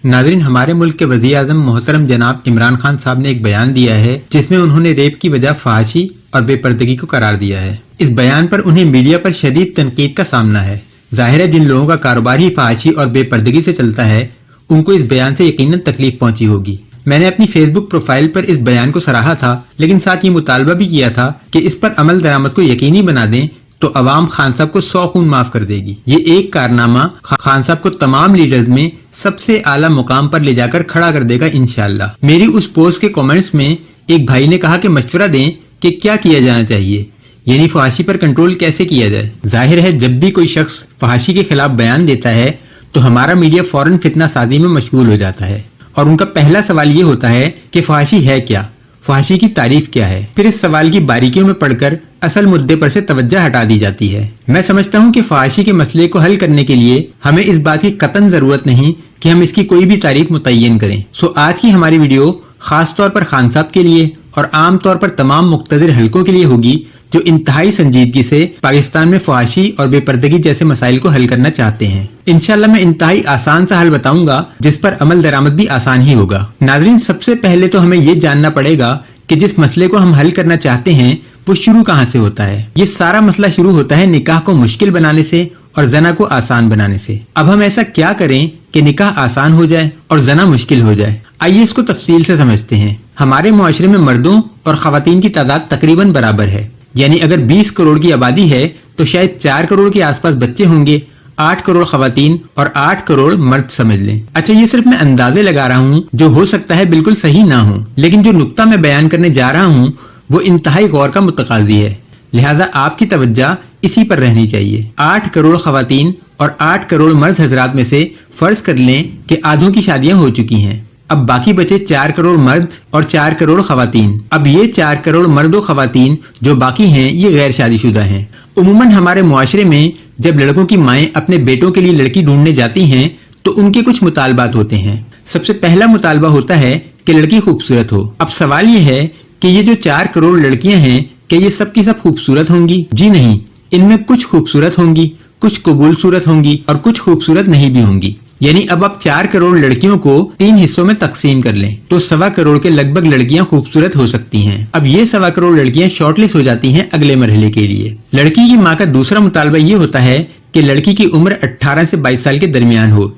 ناظرین، ہمارے ملک کے وزیر اعظم محترم جناب عمران خان صاحب نے ایک بیان دیا ہے جس میں انہوں نے ریپ کی وجہ فحاشی اور بے پردگی کو قرار دیا ہے۔ اس بیان پر انہیں میڈیا پر شدید تنقید کا سامنا ہے۔ ظاہر ہے جن لوگوں کا کاروبار ہی فحاشی اور بے پردگی سے چلتا ہے ان کو اس بیان سے یقیناً تکلیف پہنچی ہوگی۔ میں نے اپنی فیس بک پروفائل پر اس بیان کو سراہا تھا، لیکن ساتھ یہ مطالبہ بھی کیا تھا کہ اس پر عمل درآمد کو یقینی بنا دیں تو عوام خان صاحب کو 100 خون معاف کر دے گی۔ یہ ایک کارنامہ خان صاحب کو تمام لیڈرز میں سب سے اعلیٰ مقام پر لے جا کر کھڑا کر دے گا انشاءاللہ۔ میری اس پوسٹ کے کامنٹس میں ایک بھائی نے کہا کہ مشورہ دیں کہ کیا کیا جانا چاہیے، یعنی فحاشی پر کنٹرول کیسے کیا جائے۔ ظاہر ہے جب بھی کوئی شخص فحاشی کے خلاف بیان دیتا ہے تو ہمارا میڈیا فوراً فتنہ سازی میں مشغول ہو جاتا ہے، اور ان کا پہلا سوال یہ ہوتا ہے کہ فحاشی ہے کیا، فحاشی کی تعریف کیا ہے۔ پھر اس سوال کی باریکیوں میں پڑھ کر اصل مدے پر سے توجہ ہٹا دی جاتی ہے۔ میں سمجھتا ہوں کہ فحاشی کے مسئلے کو حل کرنے کے لیے ہمیں اس بات کی قطعاً ضرورت نہیں کہ ہم اس کی کوئی بھی تعریف متعین کریں۔ آج کی ہماری ویڈیو خاص طور پر خان صاحب کے لیے اور عام طور پر تمام مقتدر حلقوں کے لیے ہوگی جو انتہائی سنجیدگی سے پاکستان میں فحاشی اور بے پردگی جیسے مسائل کو حل کرنا چاہتے ہیں۔ انشاءاللہ میں انتہائی آسان سا حل بتاؤں گا جس پر عمل درآمد بھی آسان ہی ہوگا۔ ناظرین، سب سے پہلے تو ہمیں یہ جاننا پڑے گا کہ جس مسئلے کو ہم حل کرنا چاہتے ہیں وہ شروع کہاں سے ہوتا ہے۔ یہ سارا مسئلہ شروع ہوتا ہے نکاح کو مشکل بنانے سے اور زنا کو آسان بنانے سے۔ اب ہم ایسا کیا کریں کہ نکاح آسان ہو جائے اور زنا مشکل ہو جائے؟ آئیے اس کو تفصیل سے سمجھتے ہیں۔ ہمارے معاشرے میں مردوں اور خواتین کی تعداد تقریباً برابر ہے، یعنی اگر 20 کروڑ کی آبادی ہے تو شاید 4 کروڑ کے آس پاس بچے ہوں گے، 8 کروڑ خواتین اور 8 کروڑ مرد سمجھ لیں۔ اچھا، یہ صرف میں اندازے لگا رہا ہوں جو ہو سکتا ہے بالکل صحیح نہ ہوں، لیکن جو نقطہ میں بیان کرنے جا رہا ہوں وہ انتہائی غور کا متقاضی ہے، لہٰذا آپ کی توجہ اسی پر رہنی چاہیے۔ 8 کروڑ خواتین اور 8 کروڑ مرد حضرات میں سے فرض کر لیں کہ آدھوں کی شادیاں ہو چکی ہیں، اب باقی بچے 4 کروڑ مرد اور 4 کروڑ خواتین۔ اب یہ 4 کروڑ مرد و خواتین جو باقی ہیں یہ غیر شادی شدہ ہیں۔ عموماً ہمارے معاشرے میں جب لڑکوں کی مائیں اپنے بیٹوں کے لیے لڑکی ڈھونڈنے جاتی ہیں تو ان کے کچھ مطالبات ہوتے ہیں۔ سب سے پہلا مطالبہ ہوتا ہے کہ لڑکی خوبصورت ہو۔ اب سوال یہ ہے کہ یہ جو 4 کروڑ لڑکیاں ہیں کیا یہ سب کی سب خوبصورت ہوں گی؟ جی نہیں، ان میں کچھ خوبصورت ہوں گی، کچھ قبول صورت ہوں گی اور کچھ خوبصورت نہیں بھی ہوں گی۔ یعنی اب آپ 4 کروڑ لڑکیوں کو 3 حصوں میں تقسیم کر لیں تو 1.25 کروڑ کے لگ بھگ لڑکیاں خوبصورت ہو سکتی ہیں۔ اب یہ 1.25 کروڑ لڑکیاں شارٹ لسٹ ہو جاتی ہیں اگلے مرحلے کے لیے۔ لڑکی کی ماں کا دوسرا مطالبہ یہ ہوتا ہے کہ لڑکی کی عمر 18 سے 22 سال کے درمیان ہو،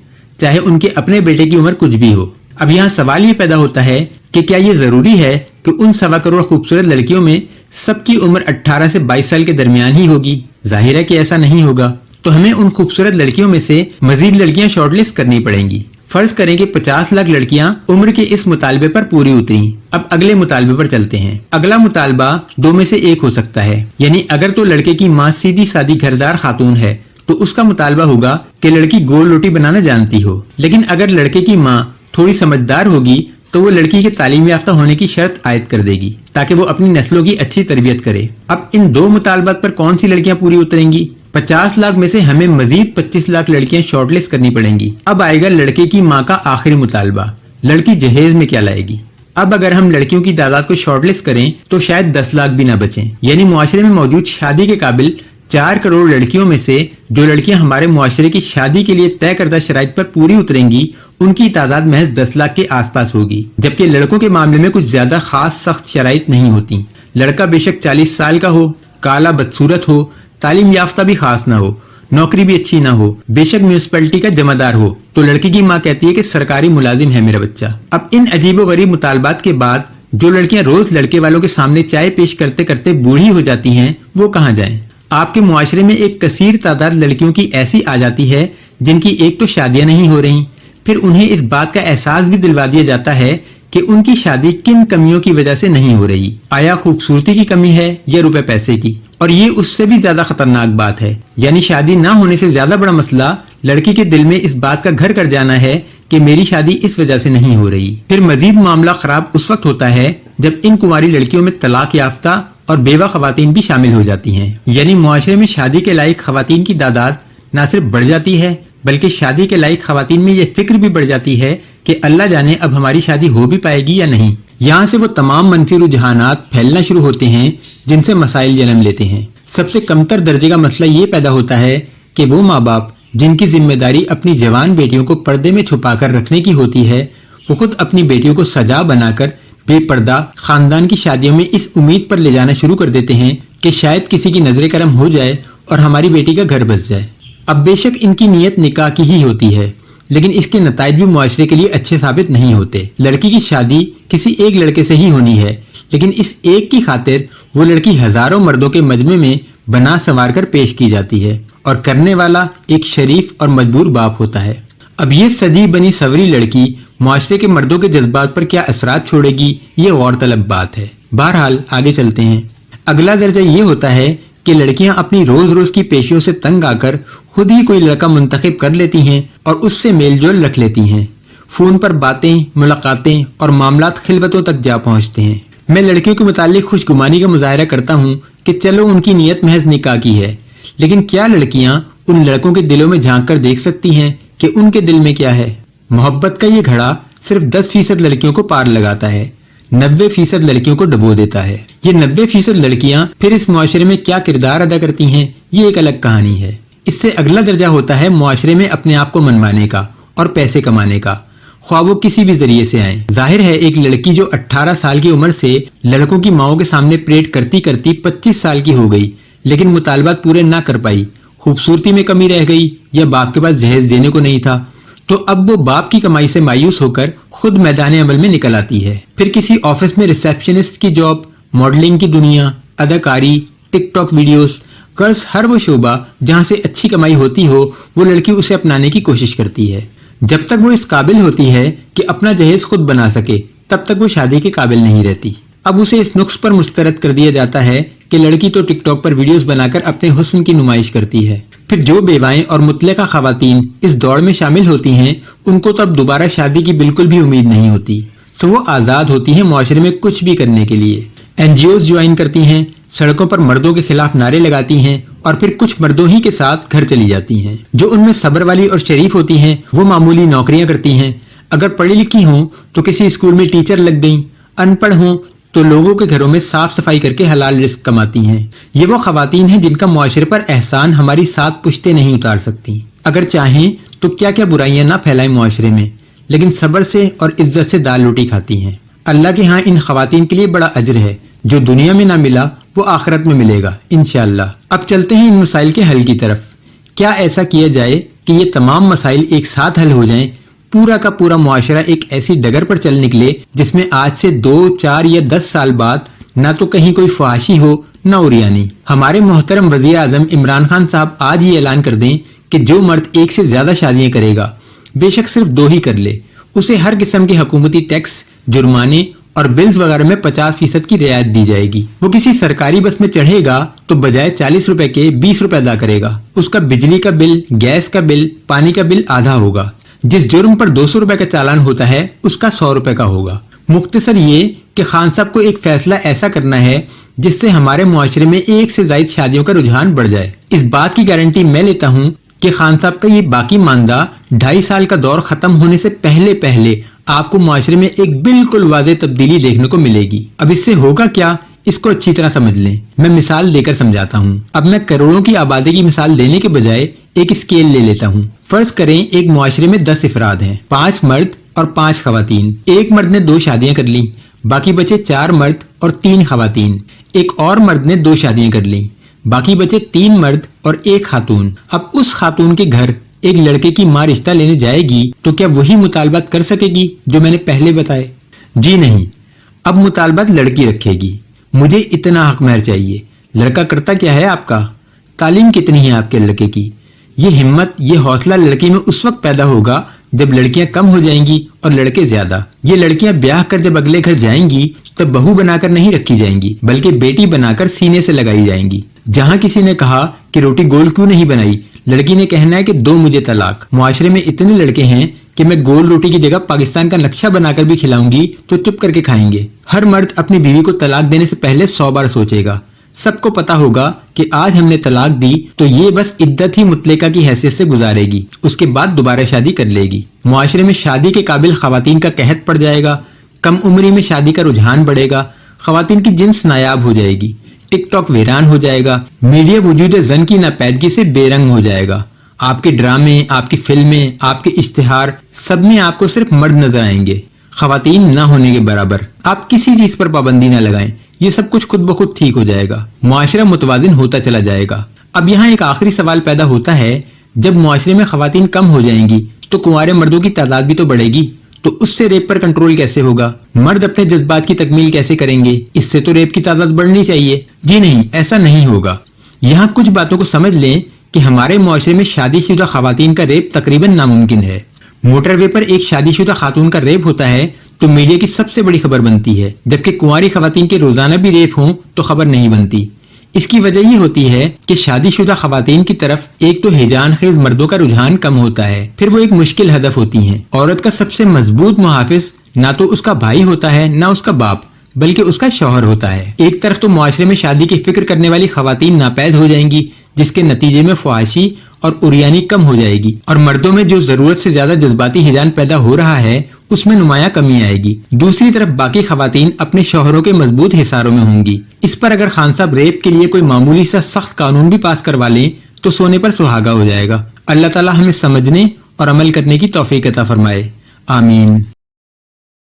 چاہے ان کے اپنے بیٹے کی عمر کچھ بھی ہو۔ اب یہاں سوال یہ پیدا ہوتا ہے کہ کیا یہ ضروری ہے کہ ان 1.25 کروڑ خوبصورت لڑکیوں میں سب کی عمر 18 سے 22 سال کے درمیان ہی ہوگی؟ ظاہر ہے کہ ایسا نہیں ہوگا، تو ہمیں ان خوبصورت لڑکیوں میں سے مزید لڑکیاں شارٹ لسٹ کرنی پڑیں گی۔ فرض کریں کہ 50 لاکھ لڑکیاں عمر کے اس مطالبے پر پوری اتریں۔ اب اگلے مطالبے پر چلتے ہیں۔ اگلا مطالبہ 2 میں سے 1 ہو سکتا ہے، یعنی اگر تو لڑکے کی ماں سیدھی سادی گھردار خاتون ہے تو اس کا مطالبہ ہوگا کہ لڑکی گول روٹی بنانا جانتی ہو، لیکن اگر لڑکے کی ماں تھوڑی سمجھدار ہوگی تو وہ لڑکی کے تعلیم یافتہ ہونے کی شرط عائد کر دے گی تاکہ وہ اپنی نسلوں کی اچھی تربیت کرے۔ اب ان 2 مطالبات پر کون سی لڑکیاں پوری اتریں گی؟ 50 لاکھ میں سے ہمیں مزید 25 لاکھ لڑکیاں شارٹ لسٹ کرنی پڑیں گی۔ اب آئے گا لڑکے کی ماں کا آخری مطالبہ، لڑکی جہیز میں کیا لائے گی؟ اب اگر ہم لڑکیوں کی تعداد کو شارٹ لسٹ کریں تو شاید 10 لاکھ بھی نہ بچیں، یعنی معاشرے میں موجود شادی کے قابل 4 کروڑ لڑکیوں میں سے جو لڑکیاں ہمارے معاشرے کی شادی کے لیے طے کردہ شرائط پر پوری اتریں گی ان کی تعداد محض 10 لاکھ کے آس پاس ہوگی، جبکہ لڑکوں کے معاملے میں کچھ زیادہ خاص سخت شرائط نہیں ہوتی۔ لڑکا بے شک 40 سال کا ہو، کالا بدصورت ہو، تعلیم یافتہ بھی خاص نہ ہو، نوکری بھی اچھی نہ ہو، بے شک میونسپلٹی کا جمع دار ہو، تو لڑکی کی ماں کہتی ہے کہ سرکاری ملازم ہے میرا بچہ۔ اب ان عجیب و غریب مطالبات کے بعد جو لڑکیاں روز لڑکے والوں کے سامنے چائے پیش کرتے کرتے بوڑھی ہو جاتی ہیں وہ کہاں جائیں؟ آپ کے معاشرے میں ایک کثیر تعداد لڑکیوں کی ایسی آ جاتی ہے جن کی ایک تو شادیاں نہیں ہو رہی، پھر انہیں اس بات کا احساس بھی دلوا دیا جاتا ہے کہ ان کی شادی کن کمیوں کی وجہ سے نہیں ہو رہی، آیا خوبصورتی کی کمی ہے یا روپے پیسے کی؟ اور یہ اس سے بھی زیادہ خطرناک بات ہے، یعنی شادی نہ ہونے سے زیادہ بڑا مسئلہ لڑکی کے دل میں اس بات کا گھر کر جانا ہے کہ میری شادی اس وجہ سے نہیں ہو رہی۔ پھر مزید معاملہ خراب اس وقت ہوتا ہے جب ان کنواری لڑکیوں میں طلاق یافتہ اور بیوہ خواتین بھی شامل ہو جاتی ہیں، یعنی معاشرے میں شادی کے لائق خواتین کی تعداد نہ صرف بڑھ جاتی ہے بلکہ شادی کے لائق خواتین میں یہ فکر بھی بڑھ جاتی ہے کہ اللہ جانے اب ہماری شادی ہو بھی پائے گی یا نہیں۔ یہاں سے وہ تمام منفی رجحانات پھیلنا شروع ہوتے ہیں جن سے مسائل جنم لیتے ہیں۔ سب سے کمتر درجے کا مسئلہ یہ پیدا ہوتا ہے کہ وہ ماں باپ جن کی ذمہ داری اپنی جوان بیٹیوں کو پردے میں چھپا کر رکھنے کی ہوتی ہے، وہ خود اپنی بیٹیوں کو سجا بنا کر بے پردہ خاندان کی شادیوں میں اس امید پر لے جانا شروع کر دیتے ہیں کہ شاید کسی کی نظر کرم ہو جائے اور ہماری بیٹی کا گھر بس جائے۔ اب بے شک ان کی نیت نکاح کی ہی ہوتی ہے، لیکن اس کے نتائج بھی معاشرے کے لیے اچھے ثابت نہیں ہوتے۔ لڑکی کی شادی کسی ایک لڑکے سے ہی ہونی ہے، لیکن اس ایک کی خاطر وہ لڑکی ہزاروں مردوں کے مجمع میں بنا سنوار کر پیش کی جاتی ہے، اور کرنے والا ایک شریف اور مجبور باپ ہوتا ہے۔ اب یہ سجی بنی سوری لڑکی معاشرے کے مردوں کے جذبات پر کیا اثرات چھوڑے گی، یہ غور طلب بات ہے۔ بہرحال آگے چلتے ہیں۔ اگلا درجہ یہ ہوتا ہے کہ لڑکیاں اپنی روز روز کی پیشیوں سے تنگ آ کر خود ہی کوئی لڑکا منتخب کر لیتی ہیں اور اس سے میل جول رکھ لیتی ہیں۔ فون پر باتیں، ملاقاتیں اور معاملات خلوتوں تک جا پہنچتے ہیں۔ میں لڑکیوں کے متعلق خوش گمانی کا مظاہرہ کرتا ہوں کہ چلو ان کی نیت محض نکاح کی ہے، لیکن کیا لڑکیاں ان لڑکوں کے دلوں میں جھانک کر دیکھ سکتی ہیں کہ ان کے دل میں کیا ہے؟ محبت کا یہ گھڑا صرف 10% لڑکیوں کو پار لگاتا ہے، 90% لڑکیوں کو ڈبو دیتا ہے۔ یہ 90% لڑکیاں پھر اس معاشرے میں کیا کردار ادا کرتی ہیں، یہ ایک الگ کہانی ہے۔ اس سے اگلا درجہ ہوتا ہے معاشرے میں اپنے آپ کو منوانے کا اور پیسے کمانے کا، خواہ وہ کسی بھی ذریعے سے آئیں۔ ظاہر ہے ایک لڑکی جو 18 سال کی عمر سے لڑکوں کی ماؤں کے سامنے پریڈ کرتی کرتی 25 سال کی ہو گئی، لیکن مطالبات پورے نہ کر پائی، خوبصورتی میں کمی رہ گئی یا باپ کے پاس جہیز دینے کو نہیں تھا، تو اب وہ باپ کی کمائی سے مایوس ہو کر خود میدان عمل میں نکل آتی ہے۔ پھر کسی آفس میں ریسیپشنسٹ کی جاب، ماڈلنگ کی دنیا، اداکاری، ٹک ٹاک ویڈیوز، قرض، ہر وہ شعبہ جہاں سے اچھی کمائی ہوتی ہو وہ لڑکی اسے اپنانے کی کوشش کرتی ہے۔ جب تک وہ اس قابل ہوتی ہے کہ اپنا جہیز خود بنا سکے تب تک وہ شادی کے قابل نہیں رہتی۔ اب اسے اس نقص پر مسترد کر دیا جاتا ہے کہ لڑکی تو ٹک ٹاک پر ویڈیوز بنا کر اپنے حسن کی نمائش کرتی ہے۔ پھر جو بیوائیں اور مطلقہ خواتین اس دوڑ میں شامل ہوتی ہیں ان کو تو اب دوبارہ شادی کی بالکل بھی امید نہیں ہوتی، سو وہ آزاد ہوتی ہیں معاشرے میں کچھ بھی کرنے کے لیے۔ NGOs جوائن کرتی ہیں، سڑکوں پر مردوں کے خلاف نعرے لگاتی ہیں اور پھر کچھ مردوں ہی کے ساتھ گھر چلی جاتی ہیں۔ جو ان میں صبر والی اور شریف ہوتی ہیں وہ معمولی نوکریاں کرتی ہیں، اگر پڑھی لکھی ہوں تو کسی اسکول میں ٹیچر لگ گئیں، ان پڑھ ہوں تو لوگوں کے گھروں میں صاف صفائی کر کے حلال رزق کماتی ہیں۔ یہ وہ خواتین ہیں جن کا معاشرے پر احسان ہماری 7 پشتیں نہیں اتار سکتی۔ اگر چاہیں تو کیا کیا برائیاں نہ پھیلائیں معاشرے میں، لیکن صبر سے اور عزت سے دال روٹی کھاتی ہیں۔ اللہ کے ہاں ان خواتین کے لیے بڑا اجر ہے، جو دنیا میں نہ ملا وہ آخرت میں ملے گا انشاءاللہ۔ اب چلتے ہیں ان مسائل کے حل کی طرف۔ کیا ایسا کیا جائے کہ یہ تمام مسائل ایک ساتھ حل ہو جائیں، پورا کا پورا معاشرہ ایک ایسی ڈگر پر چل نکلے جس میں آج سے 2، 4 یا 10 سال بعد نہ تو کہیں کوئی فحاشی ہو نہ عریانی۔ ہمارے محترم وزیر اعظم عمران خان صاحب آج یہ اعلان کر دیں کہ جو مرد 1 سے زیادہ شادیاں کرے گا، بے شک صرف 2 ہی کر لے، اسے ہر قسم کے حکومتی ٹیکس، جرمانے اور بلز وغیرہ میں 50% کی رعایت دی جائے گی۔ وہ کسی سرکاری بس میں چڑھے گا تو بجائے 40 روپے کے 20 روپے ادا کرے گا، اس کا بجلی کا بل، گیس کا بل، پانی کا بل آدھا ہوگا۔ جس جرم پر 200 روپے کا چالان ہوتا ہے اس کا 100 روپے کا ہوگا۔ مختصر یہ کہ خان صاحب کو ایک فیصلہ ایسا کرنا ہے جس سے ہمارے معاشرے میں 1 سے زائد شادیوں کا رجحان بڑھ جائے۔ اس بات کی گارنٹی میں لیتا ہوں کہ خان صاحب کا یہ باقی ماندہ 2.5 سال کا دور ختم ہونے سے پہلے آپ کو معاشرے میں ایک بالکل واضح تبدیلی دیکھنے کو ملے گی۔ اب اس سے ہوگا کیا، اس کو اچھی طرح سمجھ لیں۔ میں مثال دے کر سمجھاتا ہوں۔ اب میں کروڑوں کی آبادی کی مثال دینے کے بجائے ایک اسکیل لے لیتا ہوں۔ فرض کریں ایک معاشرے میں 10 افراد ہیں، 5 مرد اور 5 خواتین۔ ایک مرد نے 2 شادیاں کر لیں، باقی بچے 4 مرد اور 3 خواتین۔ ایک اور مرد نے 2 شادیاں کر لیں، باقی بچے 3 مرد اور 1 خاتون۔ اب اس خاتون کے گھر ایک لڑکے کی ماں رشتہ لینے جائے گی تو کیا وہی مطالبات کر سکے گی جو میں نے پہلے بتائے؟ جی نہیں۔ اب مطالبات لڑکی رکھے گی، مجھے اتنا حق مہر چاہیے۔ لڑکا کرتا کیا ہے آپ کا؟ تعلیم کتنی ہے آپ کے لڑکے کی؟ یہ ہمت، یہ حوصلہ لڑکی میں اس وقت پیدا ہوگا جب لڑکیاں کم ہو جائیں گی اور لڑکے زیادہ۔ یہ لڑکیاں بیاہ کر جب اگلے گھر جائیں گی تو بہو بنا کر نہیں رکھی جائیں گی بلکہ بیٹی بنا کر سینے سے لگائی جائیں گی۔ جہاں کسی نے کہا کہ روٹی گول کیوں نہیں بنائی، لڑکی نے کہنا ہے کہ دو مجھے طلاق۔ معاشرے میں اتنے لڑکے ہیں کہ میں گول روٹی کی جگہ پاکستان کا نقشہ بنا کر بھی کھلاؤں گی تو چپ کر کے کھائیں گے۔ ہر مرد اپنی بیوی کو طلاق دینے سے پہلے 100 بار سوچے گا۔ سب کو پتا ہوگا کہ آج ہم نے طلاق دی تو یہ بس عدت ہی مطلقہ کی حیثیت سے گزارے گی، اس کے بعد دوبارہ شادی کر لے گی۔ معاشرے میں شادی کے قابل خواتین کا قحط پڑ جائے گا، کم عمری میں شادی کا رجحان بڑھے گا، خواتین کی جنس نایاب ہو جائے گی، ٹک ٹاک ویران ہو جائے گا، میڈیا وجود زن کی ناپیدگی سے بے رنگ ہو جائے گا، آپ کے ڈرامے، آپ کی فلمیں، آپ کے اشتہار، سب میں آپ کو صرف مرد نظر آئیں گے، خواتین نہ ہونے کے برابر۔ آپ کسی چیز پر پابندی نہ لگائیں، یہ سب کچھ خود بخود ٹھیک ہو جائے گا، معاشرہ متوازن ہوتا چلا جائے گا۔ اب یہاں ایک آخری سوال پیدا ہوتا ہے، جب معاشرے میں خواتین کم ہو جائیں گی تو کنوارے مردوں کی تعداد بھی تو بڑھے گی، تو اس سے ریپ پر کنٹرول کیسے ہوگا؟ مرد اپنے جذبات کی تکمیل کیسے کریں گے؟ اس سے تو ریپ کی تعداد بڑھنی چاہیے۔ جی نہیں، ایسا نہیں ہوگا۔ یہاں کچھ باتوں کو سمجھ لیں کہ ہمارے معاشرے میں شادی شدہ خواتین کا ریپ تقریباً ناممکن ہے۔ موٹر وے پر ایک شادی شدہ خاتون کا ریپ ہوتا ہے تو میڈیا کی سب سے بڑی خبر بنتی ہے، جبکہ کنواری خواتین کے روزانہ بھی ریپ ہوں تو خبر نہیں بنتی۔ اس کی وجہ یہ ہوتی ہے کہ شادی شدہ خواتین کی طرف ایک تو ہیجان خیز مردوں کا رجحان کم ہوتا ہے، پھر وہ ایک مشکل ہدف ہوتی ہیں۔ عورت کا سب سے مضبوط محافظ نہ تو اس کا بھائی ہوتا ہے، نہ اس کا باپ، بلکہ اس کا شوہر ہوتا ہے۔ ایک طرف تو معاشرے میں شادی کی فکر کرنے والی خواتین ناپید ہو جائیں گی، جس کے نتیجے میں فحاشی اور عریانی کم ہو جائے گی، اور مردوں میں جو ضرورت سے زیادہ جذباتی ہیجان پیدا ہو رہا ہے اس میں نمایاں کمی آئے گی۔ دوسری طرف باقی خواتین اپنے شوہروں کے مضبوط حصاروں میں ہوں گی۔ اس پر اگر خان صاحب ریپ کے لیے کوئی معمولی سا سخت قانون بھی پاس کروا لیں تو سونے پر سہاگا ہو جائے گا۔ اللہ تعالی ہمیں سمجھنے اور عمل کرنے کی توفیق عطا فرمائے، آمین۔